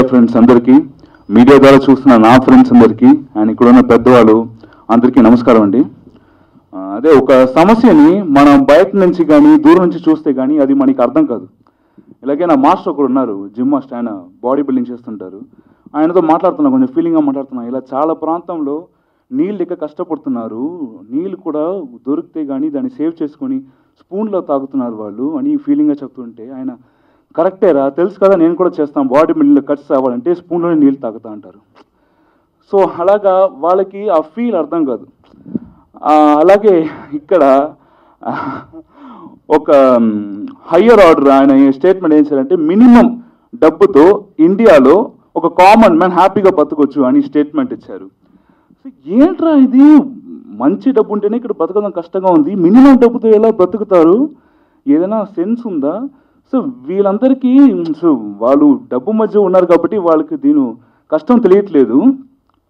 Friends అందరికీ, media ద్వారా చూస్తున్న నా ఫ్రెండ్స్ అందరికీ అండ్ ఇక్కడ ఉన్న పెద్దవాళ్ళు అందరికీ నమస్కారం అండి. అదే ఒక సమస్యని మనం బయట నుంచి కానీ దూరం నుంచి చూస్తే కానీ అది మనకి అర్థం కాదు. ఇలాగే నా మాస్టర్ ఒకరు ఉన్నారు, జిమ్ మాస్టర్, ఆయన బాడీ బిల్డింగ్ చేస్తుంటారు. ఆయనతో మాట్లాడుతున్నా, కొంచెం ఫీలింగ్గా మాట్లాడుతున్నా. ఇలా చాలా ప్రాంతంలో నీళ్ళు లెక్క కష్టపడుతున్నారు, నీళ్ళు కూడా దొరికితే కానీ దాన్ని సేవ్ చేసుకొని స్పూన్లో తాగుతున్నారు వాళ్ళు అని ఫీలింగ్గా చెప్తుంటే, ఆయన కరెక్టేరా, తెలుసు కదా, నేను కూడా చేస్తాను, బాడీ బిల్డింగ్లో కట్స్ అవ్వాలంటే స్పూన్లోనే నీళ్ళు తాగుతా అంటారు. సో అలాగా వాళ్ళకి ఆ ఫీల్ అర్థం కాదు. అలాగే ఇక్కడ ఒక హయ్యర్ ఆర్డర్ ఆయన స్టేట్మెంట్ ఏం చేయాలంటే, మినిమం డబ్బుతో ఇండియాలో ఒక కామన్ మ్యాన్ హ్యాపీగా బతకొచ్చు అని స్టేట్మెంట్ ఇచ్చారు. ఏంట్రా ఇది, మంచి డబ్బు ఉంటేనే ఇక్కడ బతకడం కష్టంగా ఉంది, మినిమం డబ్బుతో ఎలా బతుకుతారు, ఏదైనా సెన్స్ ఉందా? సో వీళ్ళందరికీ వాళ్ళు డబ్బు మధ్య ఉన్నారు కాబట్టి వాళ్ళకి దీని కష్టం తెలియట్లేదు.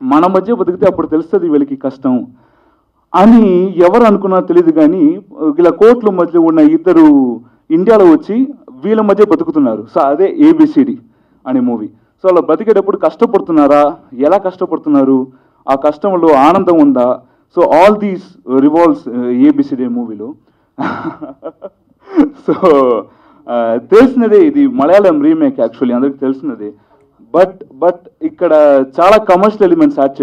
మన మధ్య బతికితే అప్పుడు తెలుస్తుంది వీళ్ళకి కష్టం అని ఎవరు అనుకున్నా తెలియదు. కానీ ఇలా కోట్ల మధ్య ఉన్న ఇద్దరు ఇండియాలో వచ్చి వీళ్ళ మధ్య బతుకుతున్నారు. సో అదే ఏబిసిడి అనే మూవీ. సో అలా బతికేటప్పుడు కష్టపడుతున్నారా, ఎలా కష్టపడుతున్నారు, ఆ కష్టంలో ఆనందం ఉందా? So all these revolves ABCD మూవీలో. సో తెలిసినదే, ఇది మలయాళం రీమేక్, యాక్చువల్లీ అందరికి తెలిసినదే. బట్ ఇక్కడ చాలా కమర్షియల్ ఎలిమెంట్స్ యాడ్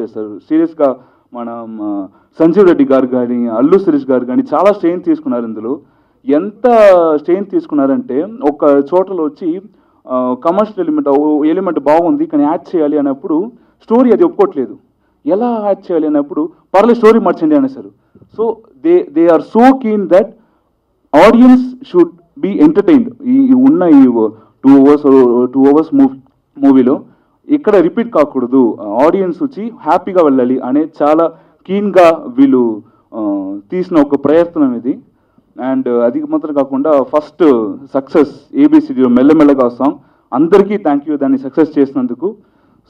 చేశారు, సీరియస్గా మనం సంజీవ్ రెడ్డి గారు కానీ అల్లు శిరీష్ గారు కానీ చాలా స్ట్రెయిన్ తీసుకున్నారు ఇందులో. ఎంత స్ట్రెయిన్ తీసుకున్నారంటే, ఒక చోటలో వచ్చి కమర్షియల్ ఎలిమెంట్ బాగుంది కానీ యాడ్ చేయాలి అన్నప్పుడు స్టోరీ అది ఒప్పుకోవట్లేదు. ఎలా యాడ్ చేయాలి అన్నప్పుడు పర్లేదు స్టోరీ మార్చండి అనేసారు. So they are so keen that audience should be entertained. ఈ ఉన్న ఈ 2 అవర్స్ మూవీలో ఇక్కడ రిపీట్ కాకూడదు, ఆడియన్స్ వచ్చి హ్యాపీగా వెళ్ళాలి అనే చాలా కీన్గా వీళ్ళు తీసిన ఒక ప్రయత్నం ఇది. అండ్ అది మాత్రం కాకుండా ఫస్ట్ సక్సెస్ ఏబిసిడిలో మెల్లమెల్లగా వస్తాం. అందరికీ థ్యాంక్ యూ దాన్ని సక్సెస్ చేసినందుకు.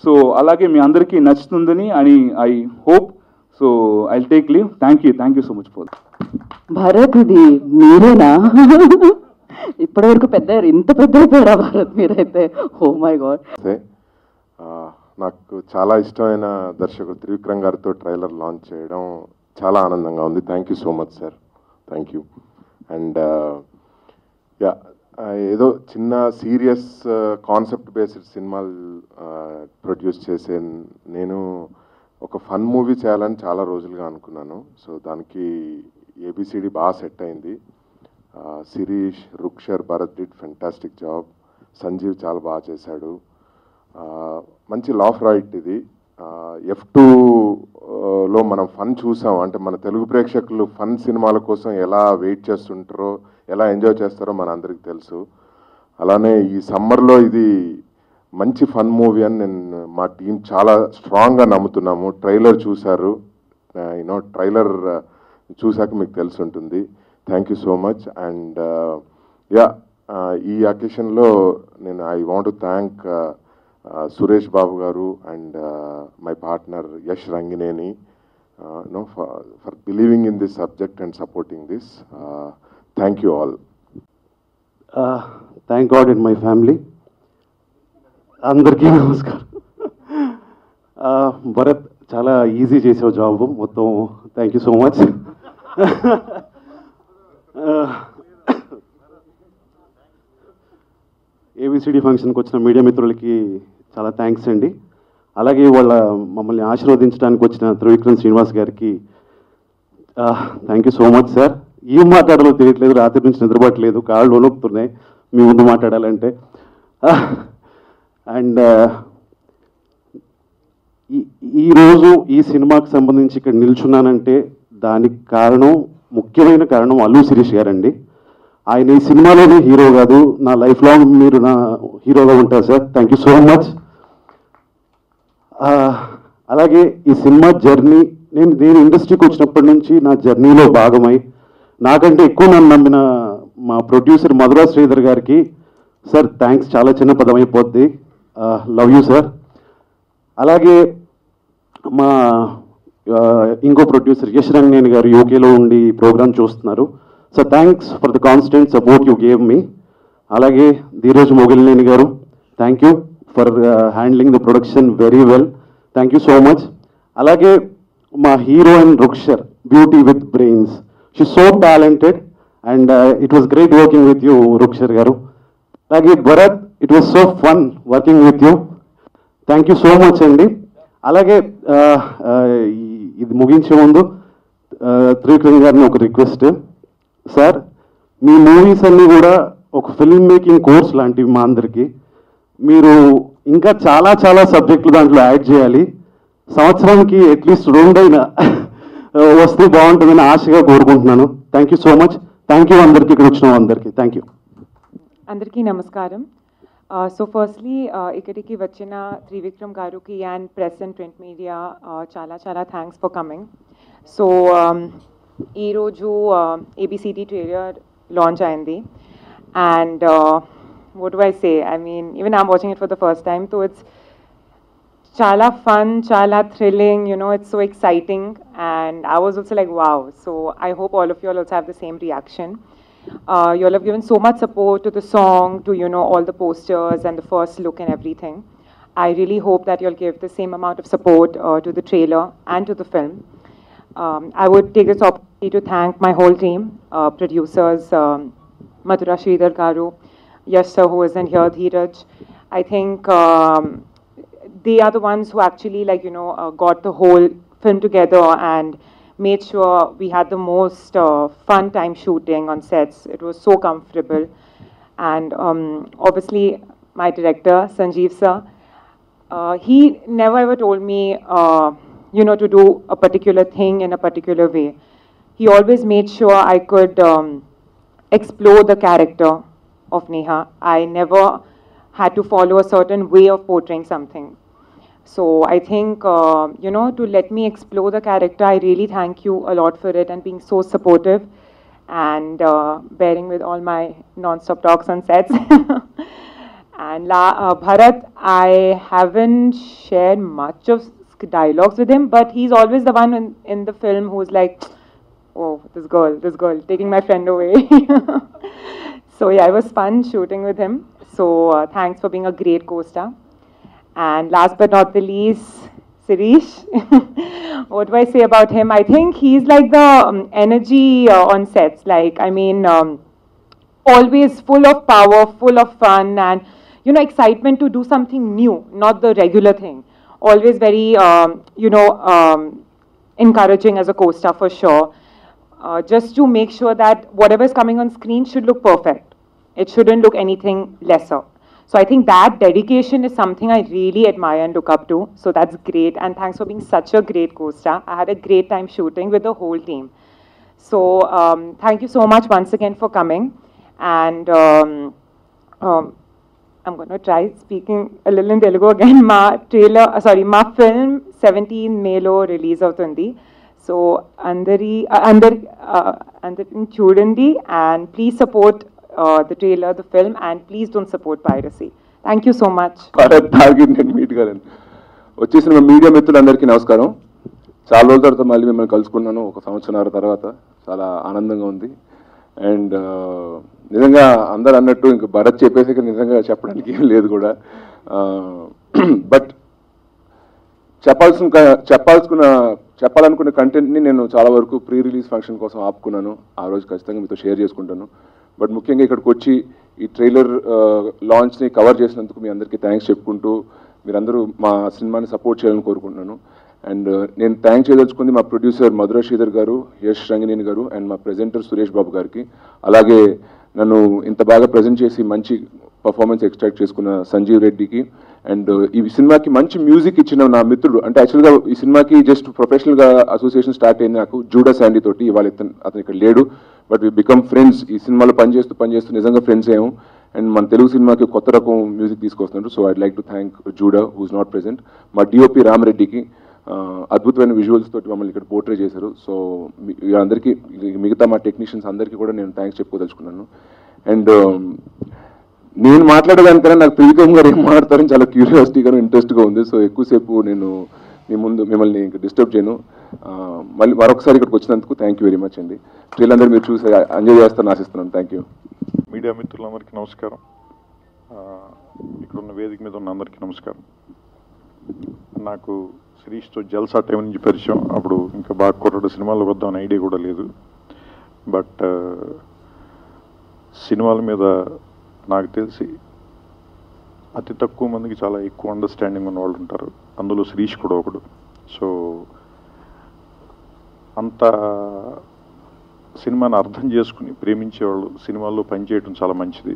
సో అలాగే మీ అందరికీ నచ్చుతుందని అని I hope. So I take leave. Thank you so much for. Bharat, ఇది మీరేనా? ఇప్పటివరకు పెద్ద, ఇంత పెద్ద అయిపోయారా భారత్ మీరైతే? Oh my god. నాకు చాలా ఇష్టమైన దర్శకుడు త్రివిక్రమ్ గారితో ట్రైలర్ లాంచ్ చేయడం చాలా ఆనందంగా ఉంది. Thank you so much sir, thank you. And yeah, ఏదో చిన్న సీరియస్ కాన్సెప్ట్ బేస్డ్ సినిమాలు ప్రొడ్యూస్ చేసే నేను ఒక ఫన్ మూవీ చేయాలని చాలా రోజులుగా అనుకున్నాను. సో దానికి ఏబిసిడి బాగా సెట్ అయింది. Shirish, Rukshar, Bharat did fantastic job. Sanjeev చాలా బాగా చేశాడు. మంచి లాఫ్ రైట్ ఇది. F2లో మనం ఫన్ చూసాం. అంటే మన తెలుగు ప్రేక్షకులు ఫన్ సినిమాల కోసం ఎలా వెయిట్ చేస్తుంటారో, ఎలా ఎంజాయ్ చేస్తారో మన అందరికీ తెలుసు. అలానే ఈ సమ్మర్లో ఇది మంచి ఫన్ మూవీ అని నేను, మా టీం చాలా స్ట్రాంగ్గా నమ్ముతున్నాము. ట్రైలర్ చూశారు, ట్రైలర్ చూశాక మీకు తెలిసి ఉంటుంది. Thank you so much. And ya, ఈ అకేషన్లో నేను I want to thank Suresh Babu garu and my partner Yash Rangineni for believing in this subject and supporting this. Thank you all. Thank God and my family. అందరికీ నమస్కారం. భరత్, చాలా ఈజీ చేసావు జాబ్ మొత్తం. Thank you so much. ABCD ఫంక్షన్కి వచ్చిన మీడియా మిత్రులకి చాలా thanks అండి. అలాగే వాళ్ళ మమ్మల్ని ఆశీర్వదించడానికి వచ్చిన త్రివిక్రమ్ శ్రీనివాస్ గారికి thank you so much sir. ఏం మాట్లాడాలో తెలియట్లేదు, రాత్రి నుంచి నిద్రపట్టలేదు, కాళ్ళు వణుకుతున్నాయి మీ ముందు మాట్లాడాలంటే. అండ్ ఈరోజు ఈ సినిమాకి సంబంధించి ఇక్కడ నిల్చున్నానంటే దానికి కారణం, ముఖ్యమైన కారణం అల్లు శిరీష్ గారండి. ఆయన ఈ సినిమాలోనే హీరో కాదు, నా లైఫ్ లాంగ్ మీరు నా హీరోగా ఉంటారు sir. Thank you so much. అలాగే ఈ సినిమా జర్నీ, నేను ఇండస్ట్రీకి వచ్చినప్పటి నుంచి నా జర్నీలో భాగమై నాకంటే ఎక్కువ నన్ను నమ్మిన మా ప్రొడ్యూసర్ మధురా శ్రీధర్ గారికి సార్ థ్యాంక్స్. చాలా చిన్న పదం అయిపోద్ది. Love you sir. అలాగే మా ఇంకో ప్రొడ్యూసర్ యష్ రంగినేని గారు యూకేలో ఉండి ప్రోగ్రామ్ చూస్తున్నారు. So thanks for the constant support you gave me. అలాగే ధీరజ్ మొగిలినేని గారు, thank you for handling the production very well. Thank you so much. అలాగే మా heroine Rukshar, beauty with brains, she so talented and it was great working with you Rukshar గారు. అలాగే Bharat, it was so fun working with you. Thank you so much అండి. అలాగే ఇది ముగించే ముందు త్రివిక్రమ్ గారిని ఒక రిక్వెస్ట్. సార్, మీ మూవీస్ అన్నీ కూడా ఒక ఫిల్మ్ మేకింగ్ కోర్స్ లాంటివి మా అందరికీ. మీరు ఇంకా చాలా చాలా సబ్జెక్టులు దాంట్లో యాడ్ చేయాలి. సంవత్సరానికి అట్లీస్ట్ 2 అయినా వస్తే బాగుంటుందని ఆశగా కోరుకుంటున్నాను. Thank you so much. Thank you అందరికీ, ఇక్కడ వచ్చిన అందరికీ థ్యాంక్ యూ. అందరికీ నమస్కారం. సో ఫస్ట్లీ ఇక్కడికి వచ్చిన త్రివిక్రమ్ గారికి and press and print media చాలా చాలా థ్యాంక్స్ ఫర్ కమింగ్. సో ఈరోజు ABCD ట్రైలర్ లాంచ్ అయింది and what do I say? I mean, even I'm watching it for the first time, so it's chala fun, chala thrilling, you know, it's so exciting, and I was also like, wow. So I hope all of you all also have the same reaction. You all have given so much support to the song, to, you know, all the posters and the first look and everything. I really hope that you'll give the same amount of support to the trailer and to the film. I would take this opportunity to thank my whole team, producers, Madhura Sridhar Garu, Yash sir, who isn't here, Dheeraj. I think they are the ones who actually, like, you know, got the whole film together and made sure we had the most fun time shooting on sets. It was so comfortable. And obviously, my director, Sanjeev sir, he never ever told me, you know, to do a particular thing in a particular way. He always made sure I could explore the character of Neha. I never had to follow a certain way of portraying something. So I think, you know, to let me explore the character, I really thank you a lot for it and being so supportive and bearing with all my non-stop talks on sets. And Bharat, I haven't shared much of dialogues with him, but he's always the one in the film who's like, oh, this girl, taking my friend away. So yeah, it was fun shooting with him. So thanks for being a great co-star. And last but not the least, Sirish. What do I say about him? I think he's like the energy on sets. Like, I mean, always full of power, full of fun, and, you know, excitement to do something new, not the regular thing. Always very, you know, encouraging as a co-star for sure. Just to make sure that whatever is coming on screen should look perfect. It shouldn't look anything lesser. So I think that dedication is something I really admire and look up to. So that's great. And thanks for being such a great co-star. I had a great time shooting with the whole team. So thank you so much once again for coming. And I'm going to try speaking a little in Telugu again. Ma film 17 May lo release avutundi. So అందరి చూడండి and please support the trailer, the film, and please don't support piracy. Thank you so much. Bharat target నేను meet గారు వచ్చేసిన మా media మిత్రులందరికీ నమస్కారం. చాలా రోజుల తర్వాత మళ్ళీ మిమ్మల్ని కలుసుకున్నాను, 1 సంవత్సరాల తర్వాత. చాలా ఆనందంగా ఉంది. అండ్ నిజంగా అందరు అన్నట్టు ఇంక భరత్ చెప్పేసి నిజంగా చెప్పడానికి ఏం లేదు కూడా. బట్ చెప్పాలనుకున్న కంటెంట్ని నేను చాలా వరకు ప్రీ రిలీజ్ ఫంక్షన్ కోసం ఆపుకున్నాను. ఆ రోజు ఖచ్చితంగా మీతో షేర్ చేసుకుంటాను. బట్ ముఖ్యంగా ఇక్కడికి వచ్చి ఈ ట్రైలర్ లాంచ్ని కవర్ చేసినందుకు మీ అందరికీ థ్యాంక్స్ చెప్పుకుంటూ మీరందరూ మా సినిమాని సపోర్ట్ చేయాలని కోరుకుంటున్నాను. అండ్ నేను థ్యాంక్స్ చేయదలుచుకుంది మా ప్రొడ్యూసర్ మధురా శ్రీధర్ గారు, యష్ రంగినేని గారు, అండ్ మా ప్రెజెంటర్ సురేష్ బాబు గారికి. అలాగే నన్ను ఇంత బాగా ప్రజెంట్ చేసి మంచి పర్ఫార్మెన్స్ ఎక్స్ట్రాక్ట్ చేసుకున్న సంజీవ్ రెడ్డికి, అండ్ ఈ సినిమాకి మంచి మ్యూజిక్ ఇచ్చిన నా మిత్రుడు. అంటే యాక్చువల్గా ఈ సినిమాకి జస్ట్ ప్రొఫెషనల్గా అసోసియేషన్ స్టార్ట్ అయింది నాకు జూడా శాండీ తోటి. ఇవాళ అతను ఇక్కడ లేడు, బట్ వి బికమ్ ఫ్రెండ్స్. ఈ సినిమాలో పనిచేస్తూ నిజంగా ఫ్రెండ్స్ అయ్యాము. అండ్ మన తెలుగు సినిమాకి కొత్త రకం మ్యూజిక్ తీసుకొస్తున్నారు. So I'd like to thank Judah who's not present. మా డిఓపి రామరెడ్డికి అద్భుతమైన విజువల్స్ తోటి మమ్మల్ని ఇక్కడ పోర్ట్రే చేశారు. సో అందరికీ, మిగతా మా టెక్నీషియన్స్ అందరికీ కూడా నేను థ్యాంక్స్ చెప్పుకోదలుచుకున్నాను. అండ్ నేను మాట్లాడేదానికన్నా నాకు త్రివిక్రమ్ గారు ఏం మాట్లాడతారని చాలా క్యూరియాసిటీగా ఇంట్రెస్ట్గా ఉంది. సో ఎక్కువసేపు నేను మిమ్మల్ని ఇంకా డిస్టర్బ్ చేయను. మళ్ళీ మరొకసారి ఇక్కడికి వచ్చినందుకు థ్యాంక్ యూ వెరీ మచ్ అండి. ట్రైలర్ అందరూ మీరు చూసి ఎంజాయ్ చేస్తారని ఆశిస్తున్నాను. Thank you. మీడియా మిత్రులందరికీ నమస్కారం. ఇక్కడ ఉన్న వేదిక మీద ఉన్న అందరికీ నమస్కారం. నాకు శిరీష్తో జల్సా టైం నుంచి పరిచయం. అప్పుడు ఇంకా బాగా కుర్రాడు సినిమాలకు వద్దామని ఐడియా కూడా లేదు. బట్ సినిమాల మీద నాకు తెలిసి అతి తక్కువ మందికి చాలా ఎక్కువ అండర్స్టాండింగ్ ఉన్న వాళ్ళు ఉంటారు. అందులో శిరీష్ కూడా ఒకడు. సో అంత సినిమాని అర్థం చేసుకుని ప్రేమించేవాళ్ళు సినిమాల్లో పనిచేయడం చాలా మంచిది.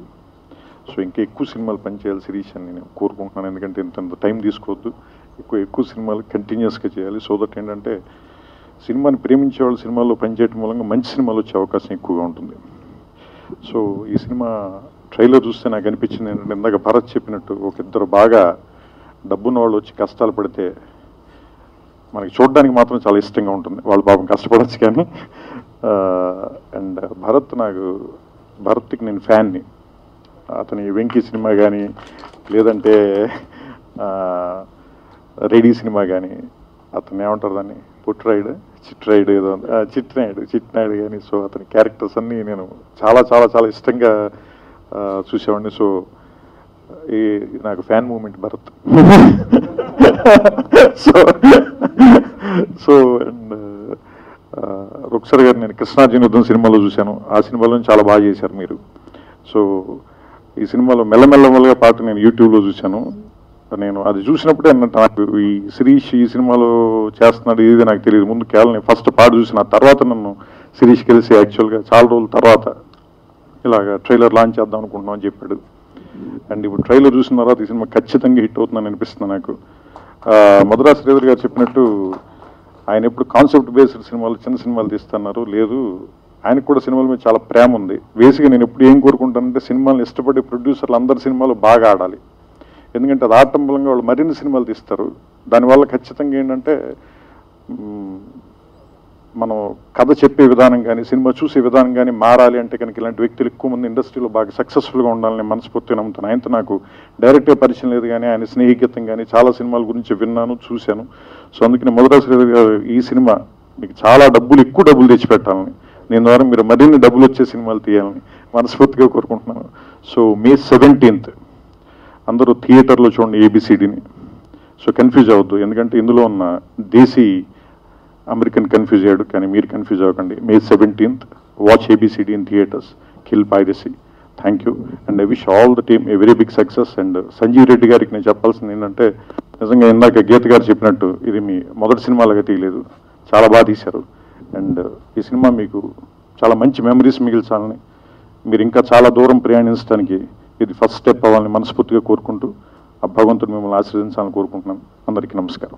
సో ఇంకా ఎక్కువ సినిమాలు పనిచేయాలి శిరీష్ అని నేను కోరుకుంటున్నాను. ఎందుకంటే ఇంత టైం తీసుకోవద్దు, ఎక్కువ సినిమాలు కంటిన్యూస్గా చేయాలి. సో దట్ ఏంటంటే సినిమాని ప్రేమించేవాళ్ళు సినిమాల్లో పనిచేయడం మూలంగా మంచి సినిమాలు వచ్చే అవకాశం ఎక్కువగా ఉంటుంది. సో ఈ సినిమా ట్రైలర్ చూస్తే నాకు అనిపించింది ఏంటంటే, ఇందాక భరత్ చెప్పినట్టు ఒక ఇద్దరు బాగా డబ్బున్న వాళ్ళు వచ్చి కష్టాలు పడితే మనకి చూడడానికి మాత్రం చాలా ఇష్టంగా ఉంటుంది. వాళ్ళు పాపం కష్టపడచ్చు కానీ. అండ్ భరత్కి నేను ఫ్యాన్ని. అతని వెంకీ సినిమా కానీ లేదంటే రెడీ సినిమా కానీ, అతను ఏమంటారు దాన్ని, చిట్రాయుడు ఏదో చిట్నాయుడు కానీ. సో అతని క్యారెక్టర్స్ అన్నీ నేను చాలా చాలా చాలా ఇష్టంగా చూసేవాడిని. సో ఈ నాకు fan moment Bharat. So and Ruksar garu నేను కృష్ణార్జున సినిమాలో చూశాను. ఆ సినిమాలో చాలా బాగా చేశారు మీరు. సో ఈ సినిమాలో మెల్లమెల్లగా పాట నేను యూట్యూబ్లో చూశాను. నేను అది చూసినప్పుడే నాకు ఈ శిరీష్ ఈ సినిమాలో చేస్తున్నాడు ఇది నాకు తెలియదు. ముందు కేవలం నేను ఫస్ట్ పాట చూసిన తర్వాత నన్ను శిరీష్ కలిసి యాక్చువల్గా చాలా రోజుల తర్వాత ఇలాగ ట్రైలర్ లాంచ్ చేద్దాం అనుకుంటున్నాం అని చెప్పాడు. అండ్ ఇప్పుడు ట్రైలర్ చూసిన తర్వాత ఈ సినిమా ఖచ్చితంగా హిట్ అవుతుందని అనిపిస్తుంది నాకు. మధురా శ్రీధర్ గారు చెప్పినట్టు ఆయన ఎప్పుడు కాన్సెప్ట్ బేస్డ్ సినిమాలు చిన్న సినిమాలు తీస్తున్నారు. లేదు, ఆయనకు కూడా సినిమాల మీద చాలా ప్రేమ ఉంది. బేసిక్గా నేను ఎప్పుడు ఏం కోరుకుంటానంటే సినిమాలను ఇష్టపడే ప్రొడ్యూసర్లు అందరి సినిమాలు బాగా ఆడాలి. ఎందుకంటే అది ఆడటం మూలంగా వాళ్ళు మరిన్ని సినిమాలు తీస్తారు. దానివల్ల ఖచ్చితంగా ఏంటంటే మనం కథ చెప్పే విధానం కానీ సినిమా చూసే విధానం కానీ మారాలి అంటే కనుక ఇలాంటి వ్యక్తులు ఎక్కువ మంది ఇండస్ట్రీలో బాగా సక్సెస్ఫుల్గా ఉండాలని మనస్ఫూర్తిగా నమ్ముతాను. ఆయనతో నాకు డైరెక్ట్గా పరిచయం లేదు కానీ ఆయన స్నేహితం కానీ చాలా సినిమాల గురించి విన్నాను, చూశాను. సో అందుకని మధురా శ్రీధర్ గారు ఈ సినిమా మీకు చాలా ఎక్కువ డబ్బులు తెచ్చిపెట్టాలని, నేను ద్వారా మీరు మరిన్ని డబ్బులు వచ్చే సినిమాలు తీయాలని మనస్ఫూర్తిగా కోరుకుంటున్నాను. సో May 17th అందరూ థియేటర్లో చూడండి ABCDని. సో కన్ఫ్యూజ్ అవ్వద్దు, ఎందుకంటే ఇందులో ఉన్న దేశీ అమెరికన్ కన్ఫ్యూజ్ అయ్యాడు, కానీ మీరు కన్ఫ్యూజ్ అవ్వకండి. May 17th watch ABCD in theatres, kill piracy. Thank you and I wish all the team a very big success. And Sanjeev Reddy గారికి నేను చెప్పాల్సింది ఏంటంటే, నిజంగా ఇందాక గీత గారు చెప్పినట్టు ఇది మీ మొదటి సినిమాలాగా తీయలేదు, చాలా బాగా తీశారు. అండ్ ఈ సినిమా మీకు చాలా మంచి మెమరీస్ మిగిల్చాలని, మీరు ఇంకా చాలా దూరం ప్రయాణించడానికి ఇది ఫస్ట్ స్టెప్ అవ్వాలని మనస్ఫూర్తిగా కోరుకుంటూ ఆ భగవంతుడు మిమ్మల్ని ఆశీర్వదించాలని కోరుకుంటున్నాను. అందరికీ నమస్కారం.